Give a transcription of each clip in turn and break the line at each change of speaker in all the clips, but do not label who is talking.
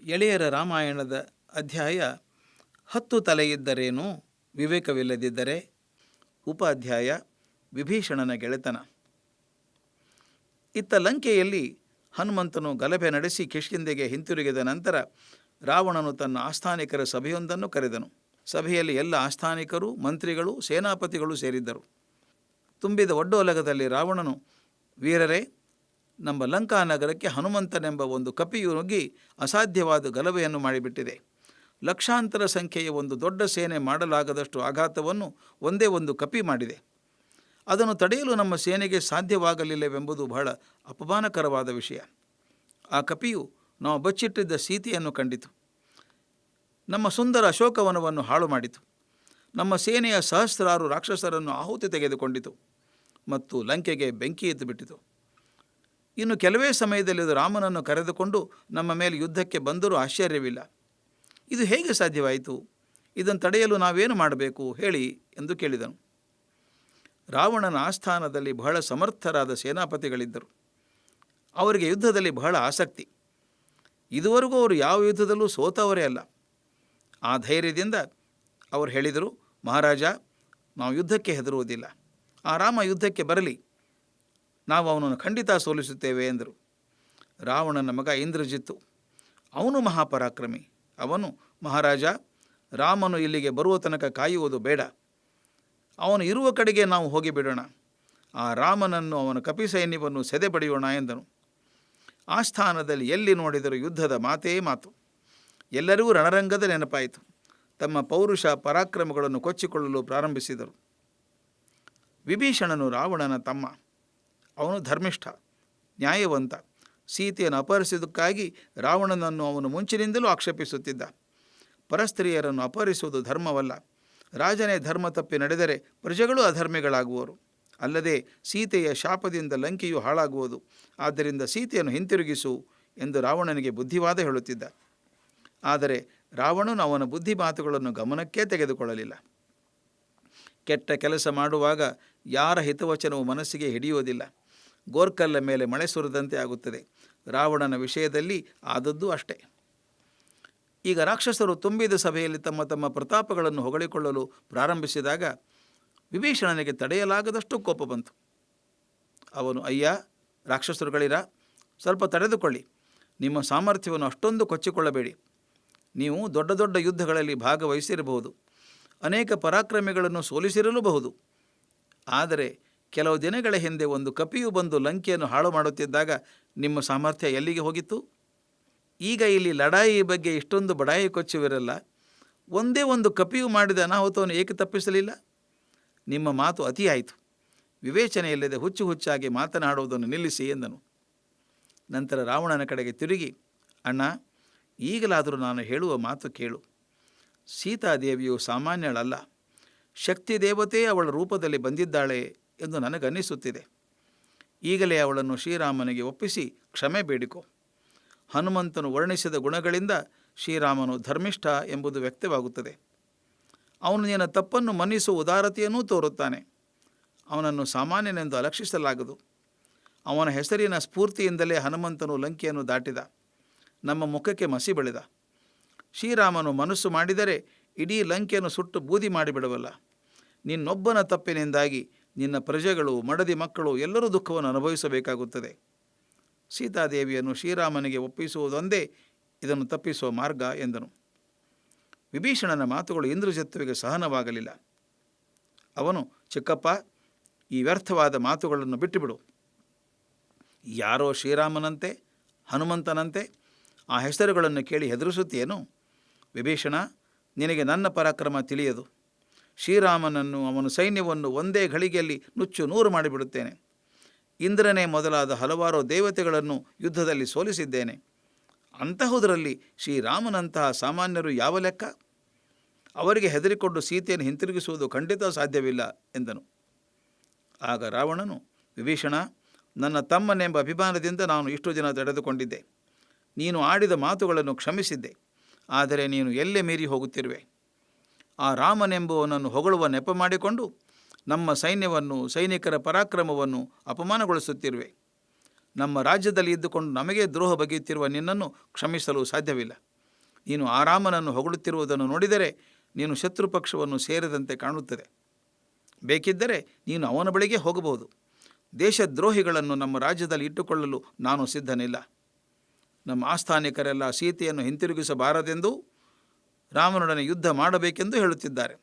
ಎಳೆಯರ ರಾಮಾಯಣದ ಅಧ್ಯಾಯ 10 ತಲೆಯಿದ್ದರೇನು ವಿವೇಕವಿಲ್ಲದಿದ್ದರೆ. ಉಪಾಧ್ಯಾಯ ವಿಭೀಷಣನ ಗೆಳೆತನ. ಇತ್ತ ಲಂಕೆಯಲ್ಲಿ ಹನುಮಂತನು ಗಲಭೆ ನಡೆಸಿ ಕಿಷ್ಕಿಂಧೆಗೆ ಹಿಂತಿರುಗಿದ ನಂತರ ರಾವಣನು ತನ್ನ ಆಸ್ಥಾನಿಕರ ಸಭೆಯೊಂದನ್ನು ಕರೆದನು. ಸಭೆಯಲ್ಲಿ ಎಲ್ಲ ಆಸ್ಥಾನಿಕರು, ಮಂತ್ರಿಗಳು, ಸೇನಾಪತಿಗಳು ಸೇರಿದ್ದರು. ತುಂಬಿದ ಒಡ್ಡೋಲಗದಲ್ಲಿ ರಾವಣನು, ವೀರರೇ, ನಮ್ಮ ಲಂಕಾ ನಗರಕ್ಕೆ ಹನುಮಂತನೆಂಬ ಒಂದು ಕಪಿಯು ನುಗ್ಗಿ ಅಸಾಧ್ಯವಾದ ಗಲಭೆಯನ್ನು ಮಾಡಿಬಿಟ್ಟಿದೆ. ಲಕ್ಷಾಂತರ ಸಂಖ್ಯೆಯ ಒಂದು ದೊಡ್ಡ ಸೇನೆ ಮಾಡಲಾಗದಷ್ಟು ಆಘಾತವನ್ನು ಒಂದೇ ಒಂದು ಕಪಿ ಮಾಡಿದೆ. ಅದನ್ನು ತಡೆಯಲು ನಮ್ಮ ಸೇನೆಗೆ ಸಾಧ್ಯವಾಗಲಿಲ್ಲವೆಂಬುದು ಬಹಳ ಅಪಮಾನಕರವಾದ ವಿಷಯ. ಆ ಕಪಿಯು ನಾವು ಬಚ್ಚಿಟ್ಟಿದ್ದ ಸೀತೆಯನ್ನು ಕಂಡಿತು. ನಮ್ಮ ಸುಂದರ ಅಶೋಕವನವನ್ನು ಹಾಳು ಮಾಡಿತು. ನಮ್ಮ ಸೇನೆಯ ಸಹಸ್ರಾರು ರಾಕ್ಷಸರನ್ನು ಆಹುತಿ ತೆಗೆದುಕೊಂಡಿತು ಮತ್ತು ಲಂಕೆಗೆ ಬೆಂಕಿ ಎದ್ದು ಬಿಟ್ಟಿತು. ಇನ್ನು ಕೆಲವೇ ಸಮಯದಲ್ಲಿ ಅದು ರಾಮನನ್ನು ಕರೆದುಕೊಂಡು ನಮ್ಮ ಮೇಲೆ ಯುದ್ಧಕ್ಕೆ ಬಂದರೂ ಆಶ್ಚರ್ಯವಿಲ್ಲ. ಇದು ಹೇಗೆ ಸಾಧ್ಯವಾಯಿತು? ಇದನ್ನು ತಡೆಯಲು ನಾವೇನು ಮಾಡಬೇಕು ಹೇಳಿ ಎಂದು ಕೇಳಿದನು. ರಾವಣನ ಆಸ್ಥಾನದಲ್ಲಿ ಬಹಳ ಸಮರ್ಥರಾದ ಸೇನಾಪತಿಗಳಿದ್ದರು. ಅವರಿಗೆ ಯುದ್ಧದಲ್ಲಿ ಬಹಳ ಆಸಕ್ತಿ. ಇದುವರೆಗೂ ಅವರು ಯಾವ ಯುದ್ಧದಲ್ಲೂ ಸೋತವರೇ ಅಲ್ಲ. ಆ ಧೈರ್ಯದಿಂದ ಅವರು ಹೇಳಿದರು, ಮಹಾರಾಜ, ನಾವು ಯುದ್ಧಕ್ಕೆ ಹೆದರುವುದಿಲ್ಲ. ಆ ರಾಮ ಯುದ್ಧಕ್ಕೆ ಬರಲಿ, ನಾವು ಅವನನ್ನು ಖಂಡಿತ ಸೋಲಿಸುತ್ತೇವೆ ಎಂದರು. ರಾವಣನ ಮಗ ಇಂದ್ರಜಿತ್ತು, ಅವನು ಮಹಾಪರಾಕ್ರಮಿ. ಅವನು, ಮಹಾರಾಜ, ರಾಮನು ಇಲ್ಲಿಗೆ ಬರುವ ತನಕ ಕಾಯುವುದು ಬೇಡ. ಅವನು ಇರುವ ಕಡೆಗೆ ನಾವು ಹೋಗಿಬಿಡೋಣ. ಆ ರಾಮನನ್ನು, ಅವನ ಕಪಿ ಸೈನ್ಯವನ್ನು ಸೆದೆಬಡಿಯೋಣ ಎಂದನು. ಆ ಸ್ಥಾನದಲ್ಲಿ ಎಲ್ಲಿ ನೋಡಿದರೂ ಯುದ್ಧದ ಮಾತೇ ಮಾತು. ಎಲ್ಲರಿಗೂ ರಣರಂಗದ ನೆನಪಾಯಿತು. ತಮ್ಮ ಪೌರುಷ ಪರಾಕ್ರಮಗಳನ್ನು ಕೊಚ್ಚಿಕೊಳ್ಳಲು ಪ್ರಾರಂಭಿಸಿದರು. ವಿಭೀಷಣನು ರಾವಣನ ತಮ್ಮ. ಅವನು ಧರ್ಮಿಷ್ಠ, ನ್ಯಾಯವಂತ. ಸೀತೆಯನ್ನು ಅಪಹರಿಸಿದ್ದಕ್ಕಾಗಿ ರಾವಣನನ್ನು ಅವನು ಮುಂಚಿನಿಂದಲೂ ಆಕ್ಷೇಪಿಸುತ್ತಿದ್ದ. ಪರಸ್ತ್ರೀಯರನ್ನು ಅಪಹರಿಸುವುದು ಧರ್ಮವಲ್ಲ. ರಾಜನೇ ಧರ್ಮ ತಪ್ಪಿ ನಡೆದರೆ ಪ್ರಜೆಗಳು ಅಧರ್ಮಿಗಳಾಗುವರು. ಅಲ್ಲದೆ ಸೀತೆಯ ಶಾಪದಿಂದ ಲಂಕೆಯು ಹಾಳಾಗುವುದು. ಆದ್ದರಿಂದ ಸೀತೆಯನ್ನು ಹಿಂತಿರುಗಿಸು ಎಂದು ರಾವಣನಿಗೆ ಬುದ್ಧಿವಾದ ಹೇಳುತ್ತಿದ್ದ. ಆದರೆ ರಾವಣನು ಅವನ ಬುದ್ಧಿ ಮಾತುಗಳನ್ನು ಗಮನಕ್ಕೇ ತೆಗೆದುಕೊಳ್ಳಲಿಲ್ಲ. ಕೆಟ್ಟ ಕೆಲಸ ಮಾಡುವಾಗ ಯಾರ ಹಿತವಚನವು ಮನಸ್ಸಿಗೆ ಹಿಡಿಯುವುದಿಲ್ಲ. ಗೋರ್ಕಲ್ಲ ಮೇಲೆ ಮಳೆ ಸುರಿದಂತೆ ಆಗುತ್ತದೆ. ರಾವಣನ ವಿಷಯದಲ್ಲಿ ಆದದ್ದು ಅಷ್ಟೇ. ಈಗ ರಾಕ್ಷಸರು ತುಂಬಿದ ಸಭೆಯಲ್ಲಿ ತಮ್ಮ ತಮ್ಮ ಪ್ರತಾಪಗಳನ್ನು ಹೊಗಳಿಕೊಳ್ಳಲು ಪ್ರಾರಂಭಿಸಿದಾಗ ವಿಭೀಷಣನಿಗೆ ತಡೆಯಲಾಗದಷ್ಟು ಕೋಪ ಬಂತು. ಅವನು, ಅಯ್ಯ ರಾಕ್ಷಸರುಗಳಿರ, ಸ್ವಲ್ಪ ತಡೆದುಕೊಳ್ಳಿ. ನಿಮ್ಮ ಸಾಮರ್ಥ್ಯವನ್ನು ಅಷ್ಟೊಂದು ಕೊಚ್ಚಿಕೊಳ್ಳಬೇಡಿ. ನೀವು ದೊಡ್ಡ ದೊಡ್ಡ ಯುದ್ಧಗಳಲ್ಲಿ ಭಾಗವಹಿಸಿರಬಹುದು, ಅನೇಕ ಪರಾಕ್ರಮಿಗಳನ್ನು ಸೋಲಿಸಿರಲೂಬಹುದು. ಆದರೆ ಕೆಲವು ದಿನಗಳ ಹಿಂದೆ ಒಂದು ಕಪಿಯು ಬಂದು ಲಂಕೆಯನ್ನು ಹಾಳು ಮಾಡುತ್ತಿದ್ದಾಗ ನಿಮ್ಮ ಸಾಮರ್ಥ್ಯ ಎಲ್ಲಿಗೆ ಹೋಗಿತ್ತು? ಈಗ ಇಲ್ಲಿ ಲಡಾಯಿ ಬಗ್ಗೆ ಇಷ್ಟೊಂದು ಬಡಾಯಿ ಕೊಚ್ಚುವಿರಲ್ಲ. ಒಂದೇ ಒಂದು ಕಪಿಯು ಮಾಡಿದ ಅನಾಹುತವನ್ನು ಏಕೆ ತಪ್ಪಿಸಲಿಲ್ಲ? ನಿಮ್ಮ ಮಾತು ಅತಿಯಾಯಿತು. ವಿವೇಚನೆಯಿಲ್ಲದೆ ಹುಚ್ಚು ಹುಚ್ಚಾಗಿ ಮಾತನಾಡುವುದನ್ನು ನಿಲ್ಲಿಸಿ ಎಂದನು. ನಂತರ ರಾವಣನ ಕಡೆಗೆ ತಿರುಗಿ, ಅಣ್ಣ, ಈಗಲಾದರೂ ನಾನು ಹೇಳುವ ಮಾತು ಕೇಳು. ಸೀತಾದೇವಿಯು ಸಾಮಾನ್ಯಳಲ್ಲ. ಶಕ್ತಿ ದೇವತೆ ಅವಳ ರೂಪದಲ್ಲಿ ಬಂದಿದ್ದಾಳೆ ಎಂದು ನನಗನ್ನಿಸುತ್ತಿದೆ. ಈಗಲೇ ಅವಳನ್ನು ಶ್ರೀರಾಮನಿಗೆ ಒಪ್ಪಿಸಿ ಕ್ಷಮೆ ಬೇಡಿಕೊ. ಹನುಮಂತನು ವರ್ಣಿಸಿದ ಗುಣಗಳಿಂದ ಶ್ರೀರಾಮನು ಧರ್ಮಿಷ್ಠ ಎಂಬುದು ವ್ಯಕ್ತವಾಗುತ್ತದೆ. ಅವನು ನಿನ್ನ ತಪ್ಪನ್ನು ಮನ್ನಿಸುವ ಉದಾರತೆಯನ್ನೂ ತೋರುತ್ತಾನೆ. ಅವನನ್ನು ಸಾಮಾನ್ಯನೆಂದು ಅಲಕ್ಷಿಸಲಾಗದು. ಅವನ ಹೆಸರಿನ ಸ್ಫೂರ್ತಿಯಿಂದಲೇ ಹನುಮಂತನು ಲಂಕೆಯನ್ನು ದಾಟಿದ. ನಮ್ಮ ಮುಖಕ್ಕೆ ಮಸಿ ಬೆಳೆದ. ಶ್ರೀರಾಮನು ಮನಸ್ಸು ಮಾಡಿದರೆ ಇಡೀ ಲಂಕೆಯನ್ನು ಸುಟ್ಟು ಬೂದಿ ಮಾಡಿಬಿಡವಲ್ಲ. ನಿನ್ನೊಬ್ಬನ ತಪ್ಪಿನಿಂದಾಗಿ ನಿನ್ನ ಪ್ರಜೆಗಳು, ಮಡದಿ ಮಕ್ಕಳು ಎಲ್ಲರೂ ದುಃಖವನ್ನು ಅನುಭವಿಸಬೇಕಾಗುತ್ತದೆ. ಸೀತಾದೇವಿಯನ್ನು ಶ್ರೀರಾಮನಿಗೆ ಒಪ್ಪಿಸುವುದೊಂದೇ ಇದನ್ನು ತಪ್ಪಿಸುವ ಮಾರ್ಗ ಎಂದನು. ವಿಭೀಷಣನ ಮಾತುಗಳು ಇಂದ್ರಜಿತ್ತುವಿಗೆ ಸಹನವಾಗಲಿಲ್ಲ. ಅವನು, ಚಿಕ್ಕಪ್ಪ, ಈ ವ್ಯರ್ಥವಾದ ಮಾತುಗಳನ್ನು ಬಿಟ್ಟುಬಿಡು. ಯಾರೋ ಶ್ರೀರಾಮನಂತೆ, ಹನುಮಂತನಂತೆ ಆ ಹೆಸರುಗಳನ್ನು ಕೇಳಿ ಹೆದರಿಸುತ್ತೇನು? ವಿಭೀಷಣ, ನಿನಗೆ ನನ್ನ ಪರಾಕ್ರಮ ತಿಳಿಯದು. ಶ್ರೀರಾಮನನ್ನು, ಅವನ ಸೈನ್ಯವನ್ನು ಒಂದೇ ಘಳಿಗೆಯಲ್ಲಿ ನುಚ್ಚು ನೂರು ಮಾಡಿಬಿಡುತ್ತೇನೆ. ಇಂದ್ರನೇ ಮೊದಲಾದ ಹಲವಾರು ದೇವತೆಗಳನ್ನು ಯುದ್ಧದಲ್ಲಿ ಸೋಲಿಸಿದ್ದೇನೆ. ಅಂತಹುದರಲ್ಲಿ ಶ್ರೀರಾಮನಂತಹ ಸಾಮಾನ್ಯರು ಯಾವ ಲೆಕ್ಕ? ಅವರಿಗೆ ಹೆದರಿಕೊಂಡು ಸೀತೆಯನ್ನು ಹಿಂತಿರುಗಿಸುವುದು ಖಂಡಿತ ಸಾಧ್ಯವಿಲ್ಲ ಎಂದನು. ಆಗ ರಾವಣನು, ವಿಭೀಷಣ, ನನ್ನ ತಮ್ಮನೆಂಬ ಅಭಿಮಾನದಿಂದ ನಾನು ಇಷ್ಟು ದಿನ ತಡೆದುಕೊಂಡಿದ್ದೆ. ನೀನು ಆಡಿದ ಮಾತುಗಳನ್ನು ಕ್ಷಮಿಸಿದ್ದೆ. ಆದರೆ ನೀನು ಎಲ್ಲೇ ಮೀರಿ ಹೋಗುತ್ತಿರುವೆ. ಆ ರಾಮನೆಂಬುವನನ್ನು ಹೊಗಳುವ ನೆಪ ಮಾಡಿಕೊಂಡು ನಮ್ಮ ಸೈನ್ಯವನ್ನು, ಸೈನಿಕರ ಪರಾಕ್ರಮವನ್ನು ಅಪಮಾನಗೊಳಿಸುತ್ತಿರುವೆ. ನಮ್ಮ ರಾಜ್ಯದಲ್ಲಿ ಇದ್ದುಕೊಂಡು ನಮಗೆ ದ್ರೋಹ ಬಗೆಯುತ್ತಿರುವ ನಿನ್ನನ್ನು ಕ್ಷಮಿಸಲು ಸಾಧ್ಯವಿಲ್ಲ. ನೀನು ಆರಾಮನನ್ನು ಹೊಗಳುತ್ತಿರುವುದನ್ನು ನೋಡಿದರೆ ನೀನು ಶತ್ರು ಪಕ್ಷವನ್ನು ಸೇರಿದಂತೆ ಕಾಣುತ್ತದೆ. ಬೇಕಿದ್ದರೆ ನೀನು ಅವನ ಬಳಿಗೆ ಹೋಗಬಹುದು. ದೇಶದ್ರೋಹಿಗಳನ್ನು ನಮ್ಮ ರಾಜ್ಯದಲ್ಲಿ ಇಟ್ಟುಕೊಳ್ಳಲು ನಾನು ಸಿದ್ಧನಿಲ್ಲ. ನಮ್ಮ ಆಸ್ಥಾನಿಕರೆಲ್ಲ ಸೀತೆಯನ್ನು ಹಿಂತಿರುಗಿಸಬಾರದೆಂದು ರಾಮನೊಡನೆ ಯುದ್ಧ ಮಾಡಬೇಕೆಂದು ಹೇಳುತ್ತಿದ್ದಾರೆ.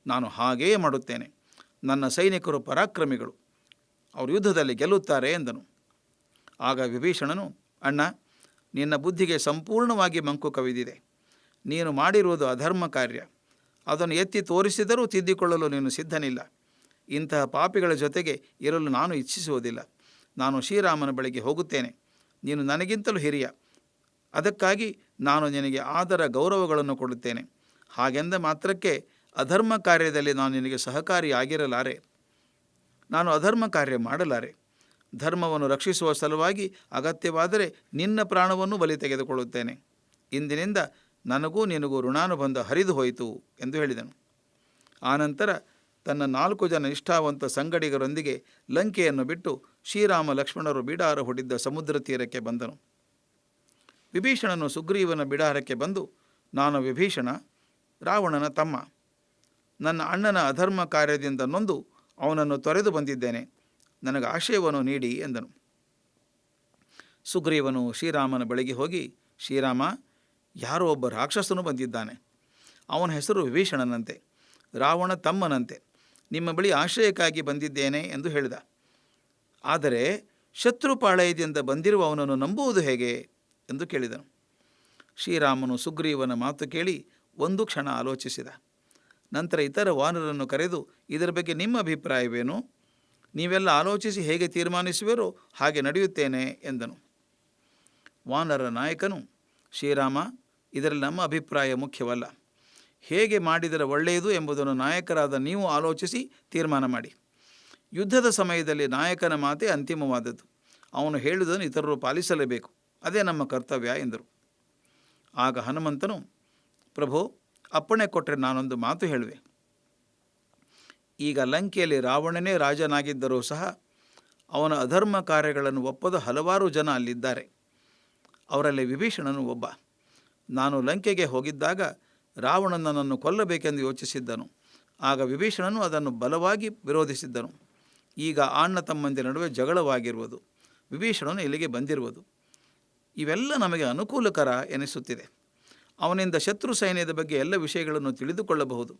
ನಾನು ಹಾಗೆಯೇ ಮಾಡುತ್ತೇನೆ. ನನ್ನ ಸೈನಿಕರು ಪರಾಕ್ರಮಿಗಳು, ಅವರು ಯುದ್ಧದಲ್ಲಿ ಗೆಲ್ಲುತ್ತಾರೆ ಎಂದನು. ಆಗ ವಿಭೀಷಣನು, ಅಣ್ಣ, ನಿನ್ನ ಬುದ್ಧಿಗೆ ಸಂಪೂರ್ಣವಾಗಿ ಮಂಕು ಕವಿದಿದೆ. ನೀನು ಮಾಡಿರುವುದು ಅಧರ್ಮ ಕಾರ್ಯ. ಅದನ್ನು ಎತ್ತಿ ತೋರಿಸಿದರೂ ತಿದ್ದಿಕೊಳ್ಳಲು ನೀನು ಸಿದ್ಧನಿಲ್ಲ. ಇಂತಹ ಪಾಪಿಗಳ ಜೊತೆಗೆ ಇರಲು ನಾನು ಇಚ್ಛಿಸುವುದಿಲ್ಲ. ನಾನು ಶ್ರೀರಾಮನ ಬಳಿಗೆ ಹೋಗುತ್ತೇನೆ. ನೀನು ನನಗಿಂತಲೂ ಹಿರಿಯ, ಅದಕ್ಕಾಗಿ ನಾನು ನಿನಗೆ ಆದರ ಗೌರವಗಳನ್ನು ಕೊಡುತ್ತೇನೆ. ಹಾಗೆಂದ ಮಾತ್ರಕ್ಕೆ ಅಧರ್ಮ ಕಾರ್ಯದಲ್ಲಿ ನಾನು ನಿನಗೆ ಸಹಕಾರಿಯಾಗಿರಲಾರೆ. ನಾನು ಅಧರ್ಮ ಕಾರ್ಯ ಮಾಡಲಾರೆ. ಧರ್ಮವನ್ನು ರಕ್ಷಿಸುವ ಸಲುವಾಗಿ ಅಗತ್ಯವಾದರೆ ನಿನ್ನ ಪ್ರಾಣವನ್ನು ಬಲಿ ತೆಗೆದುಕೊಳ್ಳುತ್ತೇನೆ. ಇಂದಿನಿಂದ ನನಗೂ ನಿನಗೂ ಋಣಾನುಬಂಧ ಹರಿದು ಹೋಯಿತು ಎಂದು ಹೇಳಿದನು. ಆನಂತರ ತನ್ನ 4 ಜನ ನಿಷ್ಠಾವಂತ ಸಂಗಡಿಗರೊಂದಿಗೆ ಲಂಕೆಯನ್ನು ಬಿಟ್ಟು ಶ್ರೀರಾಮ ಲಕ್ಷ್ಮಣರು ಬಿಡಾರ ಹೂಡಿದ್ದ ಸಮುದ್ರ ತೀರಕ್ಕೆ ಬಂದನು. ವಿಭೀಷಣನು ಸುಗ್ರೀವನ ಬಿಡಾರಕ್ಕೆ ಬಂದು, ನಾನು ವಿಭೀಷಣ, ರಾವಣನ ತಮ್ಮ. ನನ್ನ ಅಣ್ಣನ ಅಧರ್ಮ ಕಾರ್ಯದಿಂದ ನೊಂದು ಅವನನ್ನು ತೊರೆದು ಬಂದಿದ್ದೇನೆ. ನನಗೆ ಆಶಯವನ್ನು ನೀಡಿ ಎಂದನು. ಸುಗ್ರೀವನು ಶ್ರೀರಾಮನ ಬಳಿಗೆ ಹೋಗಿ, ಶ್ರೀರಾಮ, ಯಾರೋ ಒಬ್ಬ ರಾಕ್ಷಸನು ಬಂದಿದ್ದಾನೆ. ಅವನ ಹೆಸರು ವಿಭೀಷಣನಂತೆ, ರಾವಣ ತಮ್ಮನಂತೆ. ನಿಮ್ಮ ಬಳಿ ಆಶ್ರಯಕ್ಕಾಗಿ ಬಂದಿದ್ದೇನೆ ಎಂದು ಹೇಳಿದ. ಆದರೆ ಶತ್ರುಪಾಳಯದಿಂದ ಬಂದಿರುವ ಅವನನ್ನು ನಂಬುವುದು ಹೇಗೆ ಎಂದು ಕೇಳಿದನು. ಶ್ರೀರಾಮನು ಸುಗ್ರೀವನ ಮಾತು ಕೇಳಿ ಒಂದು ಕ್ಷಣ ಆಲೋಚಿಸಿದ. ನಂತರ ಇತರ ವಾನರನ್ನು ಕರೆದು, ಇದರ ಬಗ್ಗೆ ನಿಮ್ಮ ಅಭಿಪ್ರಾಯವೇನು? ನೀವೆಲ್ಲ ಆಲೋಚಿಸಿ ಹೇಗೆ ತೀರ್ಮಾನಿಸುವಿರೋ ಹಾಗೆ ನಡೆಯುತ್ತೇನೆ ಎಂದನು. ವಾನರ ನಾಯಕನು, ಶ್ರೀರಾಮ, ಇದರಲ್ಲಿ ನಮ್ಮ ಅಭಿಪ್ರಾಯ ಮುಖ್ಯವಲ್ಲ. ಹೇಗೆ ಮಾಡಿದರೆ ಒಳ್ಳೆಯದು ಎಂಬುದನ್ನು ನಾಯಕರಾದ ನೀವು ಆಲೋಚಿಸಿ ತೀರ್ಮಾನ ಮಾಡಿ. ಯುದ್ಧದ ಸಮಯದಲ್ಲಿ ನಾಯಕನ ಮಾತೇ ಅಂತಿಮವಾದದ್ದು. ಅವನು ಹೇಳಿದುದನ್ನು ಇತರರು ಪಾಲಿಸಲೇಬೇಕು. ಅದೇ ನಮ್ಮ ಕರ್ತವ್ಯ ಎಂದರು. ಆಗ ಹನುಮಂತನು, ಪ್ರಭೋ, ಅಪ್ಪಣೆ ಕೊಟ್ಟರೆ ನಾನೊಂದು ಮಾತು ಹೇಳುವೆ. ಈಗ ಲಂಕೆಯಲ್ಲಿ ರಾವಣನೇ ರಾಜನಾಗಿದ್ದರೂ ಸಹ ಅವನ ಅಧರ್ಮ ಕಾರ್ಯಗಳನ್ನು ಒಪ್ಪದ ಹಲವಾರು ಜನ ಅಲ್ಲಿದ್ದಾರೆ. ಅವರಲ್ಲಿ ವಿಭೀಷಣನು ಒಬ್ಬ. ನಾನು ಲಂಕೆಗೆ ಹೋಗಿದ್ದಾಗ ರಾವಣನ ನನ್ನನ್ನು ಕೊಲ್ಲಬೇಕೆಂದು ಯೋಚಿಸಿದ್ದನು. ಆಗ ವಿಭೀಷಣನು ಅದನ್ನು ಬಲವಾಗಿ ವಿರೋಧಿಸಿದ್ದನು. ಈಗ ಅಣ್ಣ ತಮ್ಮಂದಿರ ನಡುವೆ ಜಗಳವಾಗಿರುವುದು, ವಿಭೀಷಣನು ಇಲ್ಲಿಗೆ ಬಂದಿರುವುದು, ಇವೆಲ್ಲ ನಮಗೆ ಅನುಕೂಲಕರ ಎನಿಸುತ್ತಿದೆ. ಅವನಿಂದ ಶತ್ರು ಸೈನ್ಯದ ಬಗ್ಗೆ ಎಲ್ಲ ವಿಷಯಗಳನ್ನು ತಿಳಿದುಕೊಳ್ಳಬಹುದು.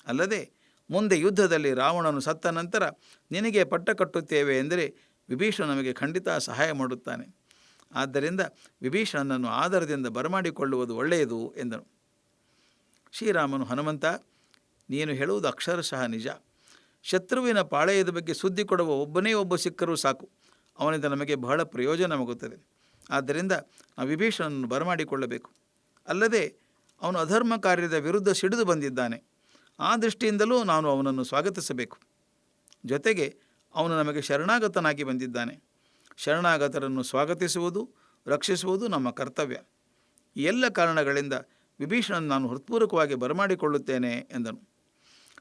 ಅಲ್ಲದೆ ಮುಂದೆ ಯುದ್ಧದಲ್ಲಿ ರಾವಣನು ಸತ್ತ ನಂತರ ನಿನಗೆ ಪಟ್ಟ ಕಟ್ಟುತ್ತೇವೆ ಎಂದರೆ ವಿಭೀಷಣ ನಮಗೆ ಖಂಡಿತ ಸಹಾಯ ಮಾಡುತ್ತಾನೆ. ಆದ್ದರಿಂದ ವಿಭೀಷಣನನ್ನು ಆದರದಿಂದ ಬರಮಾಡಿಕೊಳ್ಳುವುದು ಒಳ್ಳೆಯದು ಎಂದನು. ಶ್ರೀರಾಮನು, ಹನುಮಂತ, ನೀನು ಹೇಳುವುದು ಅಕ್ಷರಶಃ ನಿಜ. ಶತ್ರುವಿನ ಪಾಳೆಯದ ಬಗ್ಗೆ ಸುದ್ದಿ ಕೊಡುವ ಒಬ್ಬನೇ ಒಬ್ಬ ಸಿಕ್ಕರೂ ಸಾಕು. ಅವನಿಂದ ನಮಗೆ ಬಹಳ ಪ್ರಯೋಜನವಾಗುತ್ತದೆ. ಆದ್ದರಿಂದ ನಾವು ವಿಭೀಷಣನನ್ನು ಬರಮಾಡಿಕೊಳ್ಳಬೇಕು. ಅಲ್ಲದೆ ಅವನು ಅಧರ್ಮ ಕಾರ್ಯದ ವಿರುದ್ಧ ಸಿಡಿದು ಬಂದಿದ್ದಾನೆ. ಆ ದೃಷ್ಟಿಯಿಂದಲೂ ನಾನು ಅವನನ್ನು ಸ್ವಾಗತಿಸಬೇಕು. ಜೊತೆಗೆ ಅವನು ನಮಗೆ ಶರಣಾಗತನಾಗಿ ಬಂದಿದ್ದಾನೆ. ಶರಣಾಗತರನ್ನು ಸ್ವಾಗತಿಸುವುದು, ರಕ್ಷಿಸುವುದು ನಮ್ಮ ಕರ್ತವ್ಯ. ಈ ಎಲ್ಲ ಕಾರಣಗಳಿಂದ ವಿಭೀಷಣನ ನಾನು ಹೃತ್ಪೂರ್ವಕವಾಗಿ ಬರಮಾಡಿಕೊಳ್ಳುತ್ತೇನೆ ಎಂದನು.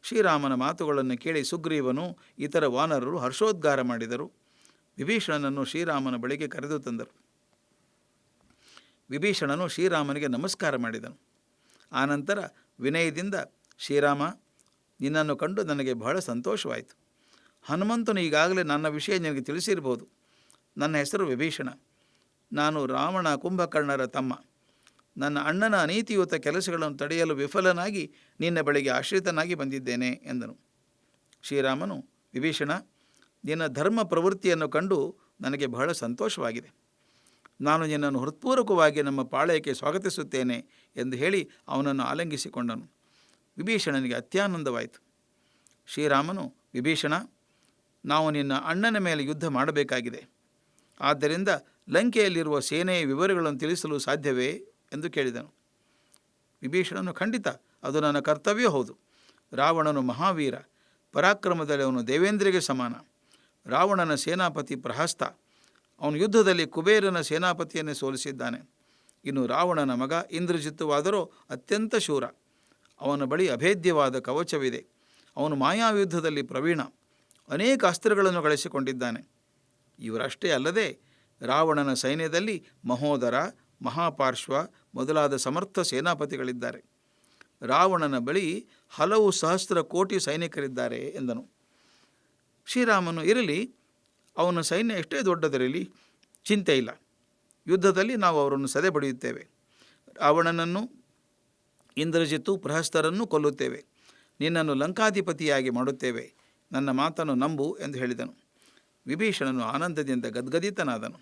ಶ್ರೀರಾಮನ ಮಾತುಗಳನ್ನು ಕೇಳಿ ಸುಗ್ರೀವನು ಇತರ ವಾನರರು ಹರ್ಷೋದ್ಗಾರ ಮಾಡಿದರು. ವಿಭೀಷಣನನ್ನು ಶ್ರೀರಾಮನ ಬಳಿಗೆ ಕರೆದು ತಂದರು. ವಿಭೀಷಣನು ಶ್ರೀರಾಮನಿಗೆ ನಮಸ್ಕಾರ ಮಾಡಿದನು. ಆನಂತರ ವಿನಯದಿಂದ, ಶ್ರೀರಾಮ, ನಿನ್ನನ್ನು ಕಂಡು ನನಗೆ ಬಹಳ ಸಂತೋಷವಾಯಿತು. ಹನುಮಂತನು ಈಗಾಗಲೇ ನನ್ನ ವಿಷಯ ನಿನಗೆ ತಿಳಿಸಿರ್ಬೋದು. ನನ್ನ ಹೆಸರು ವಿಭೀಷಣ. ನಾನು ರಾವಣ ಕುಂಭಕರ್ಣರ ತಮ್ಮ. ನನ್ನ ಅಣ್ಣನ ಅನೀತಿಯುತ ಕೆಲಸಗಳನ್ನು ತಡೆಯಲು ವಿಫಲನಾಗಿ ನಿನ್ನ ಬಳಿಗೆ ಆಶ್ರಿತನಾಗಿ ಬಂದಿದ್ದೇನೆ ಎಂದನು. ಶ್ರೀರಾಮನು, ವಿಭೀಷಣ, ನಿನ್ನ ಧರ್ಮ ಪ್ರವೃತ್ತಿಯನ್ನು ಕಂಡು ನನಗೆ ಬಹಳ ಸಂತೋಷವಾಗಿದೆ. ನಾನು ನಿನ್ನನ್ನು ಹೃತ್ಪೂರ್ವಕವಾಗಿ ನಮ್ಮ ಪಾಳೆಯಕ್ಕೆ ಸ್ವಾಗತಿಸುತ್ತೇನೆ ಎಂದು ಹೇಳಿ ಅವನನ್ನು ಆಲಿಂಗಿಸಿಕೊಂಡನು. ವಿಭೀಷಣನಿಗೆ ಅತ್ಯಾನಂದವಾಯಿತು. ಶ್ರೀರಾಮನು, ವಿಭೀಷಣ, ನಾವು ನಿನ್ನ ಅಣ್ಣನ ಮೇಲೆ ಯುದ್ಧ ಮಾಡಬೇಕಾಗಿದೆ. ಆದ್ದರಿಂದ ಲಂಕೆಯಲ್ಲಿರುವ ಸೇನೆಯ ವಿವರಗಳನ್ನು ತಿಳಿಸಲು ಸಾಧ್ಯವೇ ಎಂದು ಕೇಳಿದನು. ವಿಭೀಷಣನು, ಖಂಡಿತ, ಅದು ನನ್ನ ಕರ್ತವ್ಯ ಹೌದು. ರಾವಣನು ಮಹಾವೀರ, ಪರಾಕ್ರಮದಲ್ಲಿ ಅವನು ದೇವೇಂದ್ರಿಗೆ ಸಮಾನ. ರಾವಣನ ಸೇನಾಪತಿ ಪ್ರಹಸ್ತ. ಅವನು ಯುದ್ಧದಲ್ಲಿ ಕುಬೇರನ ಸೇನಾಪತಿಯನ್ನೇ ಸೋಲಿಸಿದ್ದಾನೆ. ಇನ್ನು ರಾವಣನ ಮಗ ಇಂದ್ರಜಿತ್ತುವಾದರೂ ಅತ್ಯಂತ ಶೂರ. ಅವನ ಬಳಿ ಅಭೇದ್ಯವಾದ ಕವಚವಿದೆ. ಅವನು ಮಾಯಾಯುದ್ಧದಲ್ಲಿ ಪ್ರವೀಣ. ಅನೇಕ ಅಸ್ತ್ರಗಳನ್ನು ಗಳಿಸಿಕೊಂಡಿದ್ದಾನೆ. ಇವರಷ್ಟೇ ಅಲ್ಲದೆ ರಾವಣನ ಸೈನ್ಯದಲ್ಲಿ ಮಹೋದರ, ಮಹಾಪಾರ್ಶ್ವ ಮೊದಲಾದ ಸಮರ್ಥ ಸೇನಾಪತಿಗಳಿದ್ದಾರೆ. ರಾವಣನ ಬಳಿ ಹಲವು ಸಹಸ್ರ ಕೋಟಿ ಸೈನಿಕರಿದ್ದಾರೆ ಎಂದನು. ಶ್ರೀರಾಮನು, ಇರಲಿ, ಅವನ ಸೈನ್ಯ ಎಷ್ಟೇ ದೊಡ್ಡದಿರಲಿ ಚಿಂತೆ ಇಲ್ಲ, ಯುದ್ಧದಲ್ಲಿ ನಾವು ಅವರನ್ನು ಸದೆಬಡಿಯುತ್ತೇವೆ. ರಾವಣನನ್ನು, ಇಂದ್ರಜಿತ್ತು, ಪ್ರಹಸ್ತರನ್ನು ಕೊಲ್ಲುತ್ತೇವೆ. ನಿನ್ನನ್ನು ಲಂಕಾಧಿಪತಿಯಾಗಿ ಮಾಡುತ್ತೇವೆ. ನನ್ನ ಮಾತನ್ನು ನಂಬು ಎಂದು ಹೇಳಿದನು. ವಿಭೀಷಣನು ಆನಂದದಿಂದ ಗದ್ಗದಿತನಾದನು.